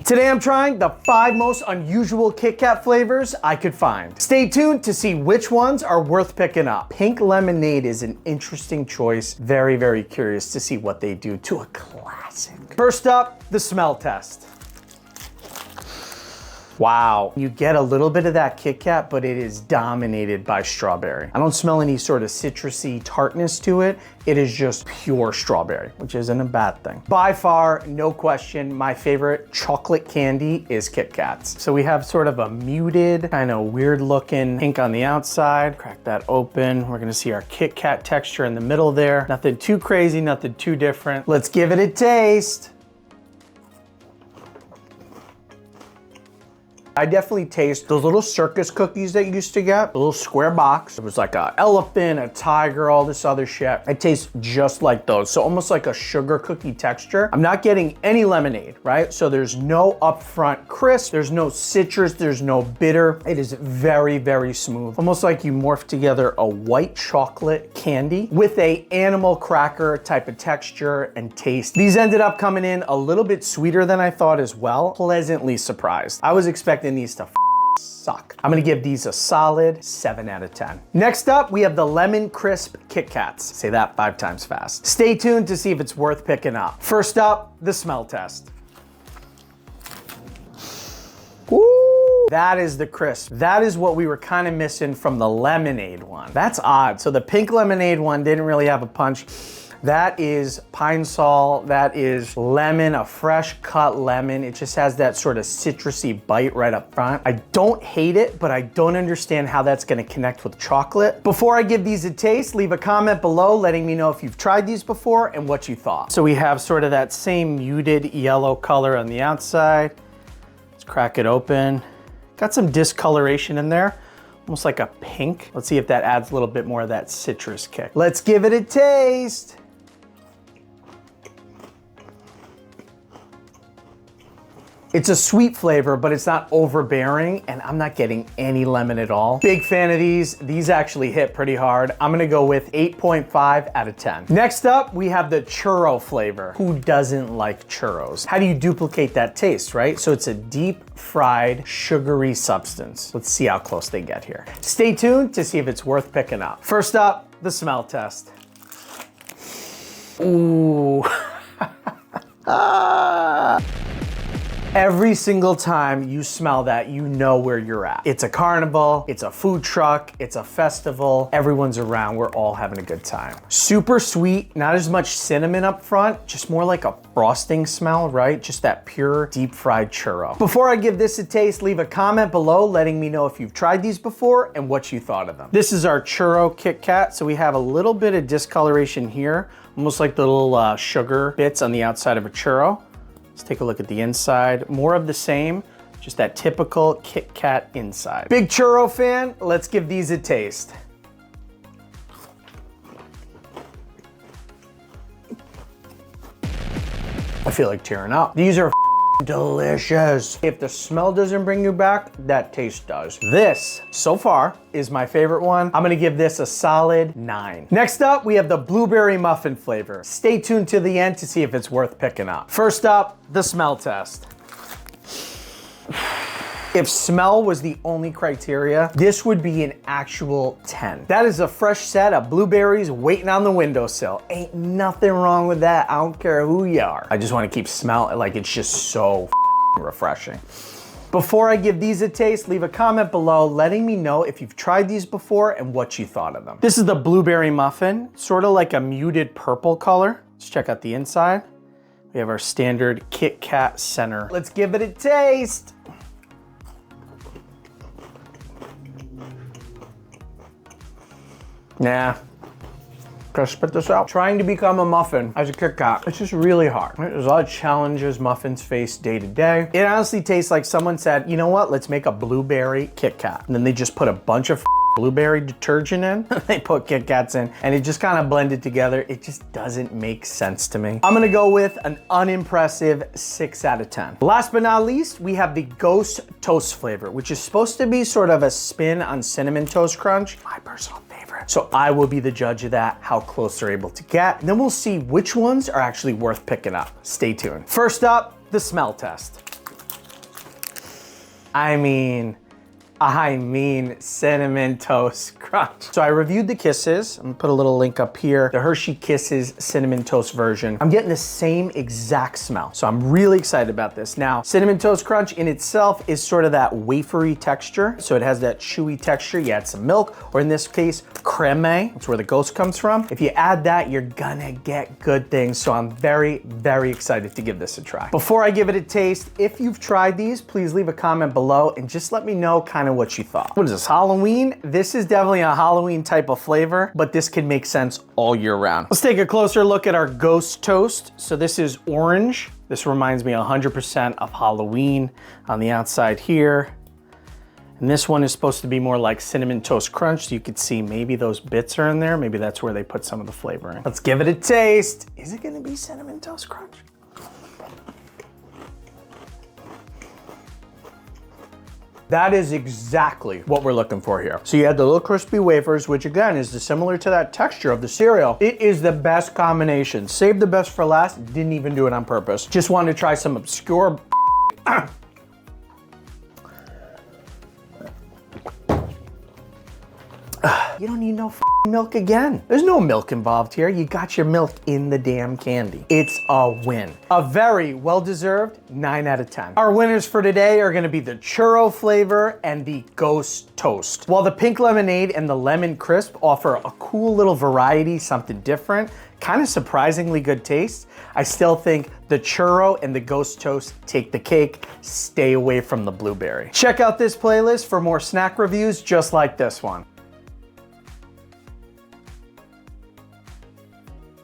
Today I'm trying the 5 most unusual Kit Kat flavors I could find. Stay tuned to see which ones are worth picking up. Pink lemonade is an interesting choice. Very, very curious to see what they do to a classic. First up, the smell test. Wow, you get a little bit of that Kit Kat, but it is dominated by strawberry. I don't smell any sort of citrusy tartness to it. It is just pure strawberry, which isn't a bad thing. By far, no question, my favorite chocolate candy is Kit Kats. So we have sort of a muted, kind of weird looking pink on the outside. Crack that open. We're gonna see our Kit Kat texture in the middle there. Nothing too crazy, nothing too different. Let's give it a taste. I definitely taste those little circus cookies that you used to get, a little square box. It was like an elephant, a tiger, all this other shit. It tastes just like those. So almost like a sugar cookie texture. I'm not getting any lemonade, right? So there's no upfront crisp, there's no citrus, there's no bitter. It is very, very smooth. Almost like you morphed together a white chocolate candy with a animal cracker type of texture and taste. These ended up coming in a little bit sweeter than I thought as well. Pleasantly surprised. I was expecting these to suck. I'm gonna give these a solid 7 out of 10. Next up, we have the Lemon Crisp Kit Kats. Say that 5 times fast. Stay tuned to see if it's worth picking up. First up, the smell test. Ooh, that is the crisp. That is what we were kind of missing from the lemonade one. That's odd. So the pink lemonade one didn't really have a punch. That is pine sol, that is lemon, a fresh cut lemon. It just has that sort of citrusy bite right up front. I don't hate it, but I don't understand how that's gonna connect with chocolate. Before I give these a taste, leave a comment below letting me know if you've tried these before and what you thought. So we have sort of that same muted yellow color on the outside. Let's crack it open. Got some discoloration in there. Almost like a pink. Let's see if that adds a little bit more of that citrus kick. Let's give it a taste. It's a sweet flavor, but it's not overbearing, and I'm not getting any lemon at all. Big fan of these. These actually hit pretty hard. I'm gonna go with 8.5 out of 10. Next up, we have the churro flavor. Who doesn't like churros? How do you duplicate that taste, right? So it's a deep fried, sugary substance. Let's see how close they get here. Stay tuned to see if it's worth picking up. First up, the smell test. Ooh. Every single time you smell that, you know where you're at. It's a carnival, it's a food truck, it's a festival. Everyone's around, we're all having a good time. Super sweet, not as much cinnamon up front, just more like a frosting smell, right? Just that pure deep fried churro. Before I give this a taste, leave a comment below letting me know if you've tried these before and what you thought of them. This is our Churro Kit Kat. So we have a little bit of discoloration here, almost like the little sugar bits on the outside of a churro. Let's take a look at the inside. More of the same, just that typical Kit Kat inside. Big churro fan, let's give these a taste. I feel like tearing up. These are delicious. If the smell doesn't bring you back, that taste does. This, so far, is my favorite one. I'm gonna give this a solid 9. Next up, we have the blueberry muffin flavor. Stay tuned to the end to see if it's worth picking up. First up, the smell test. If smell was the only criteria, this would be an actual 10. That is a fresh set of blueberries waiting on the windowsill. Ain't nothing wrong with that. I don't care who you are. I just want to keep smelling, like it's just so refreshing. Before I give these a taste, leave a comment below letting me know if you've tried these before and what you thought of them. This is the blueberry muffin, sort of like a muted purple color. Let's check out the inside. We have our standard Kit Kat center. Let's give it a taste. Nah, gotta spit this out. Trying to become a muffin as a Kit Kat, it's just really hard. Right? There's a lot of challenges muffins face day to day. It honestly tastes like someone said, you know what, let's make a blueberry Kit Kat. And then they just put a bunch of blueberry detergent in, they put Kit Kats in, and it just kind of blended together. It just doesn't make sense to me. I'm gonna go with an unimpressive 6 out of 10. Last but not least, we have the Ghost Toast flavor, which is supposed to be sort of a spin on Cinnamon Toast Crunch. My personal favorite. So I will be the judge of that, how close they're able to get. And then we'll see which ones are actually worth picking up. Stay tuned. First up, the smell test. I mean Cinnamon Toast Crunch. So I reviewed the Kisses. I'm gonna put a little link up here. The Hershey Kisses Cinnamon Toast version. I'm getting the same exact smell. So I'm really excited about this. Now, Cinnamon Toast Crunch in itself is sort of that wafery texture. So it has that chewy texture. You add some milk, or in this case, creme. That's where the ghost comes from. If you add that, you're gonna get good things. So I'm very, very excited to give this a try. Before I give it a taste, if you've tried these, please leave a comment below and just let me know kind of what you thought. What is this, Halloween? This is definitely a Halloween type of flavor, but this can make sense all year round. Let's take a closer look at our Ghost Toast. So this is orange. This reminds me 100% of Halloween on the outside here. And this one is supposed to be more like Cinnamon Toast Crunch, so you could see maybe those bits are in there. Maybe that's where they put some of the flavor in. Let's give it a taste. Is it gonna be Cinnamon Toast Crunch? That is exactly what we're looking for here. So you had the little crispy wafers, which again is similar to that texture of the cereal. It is the best combination. Saved the best for last, didn't even do it on purpose. Just wanted to try some obscure You don't need no milk again. There's no milk involved here. You got your milk in the damn candy. It's a win. A very well-deserved 9 out of 10. Our winners for today are gonna be the churro flavor and the ghost toast. While the pink lemonade and the lemon crisp offer a cool little variety, something different, kind of surprisingly good taste, I still think the churro and the ghost toast take the cake. Stay away from the blueberry. Check out this playlist for more snack reviews just like this one.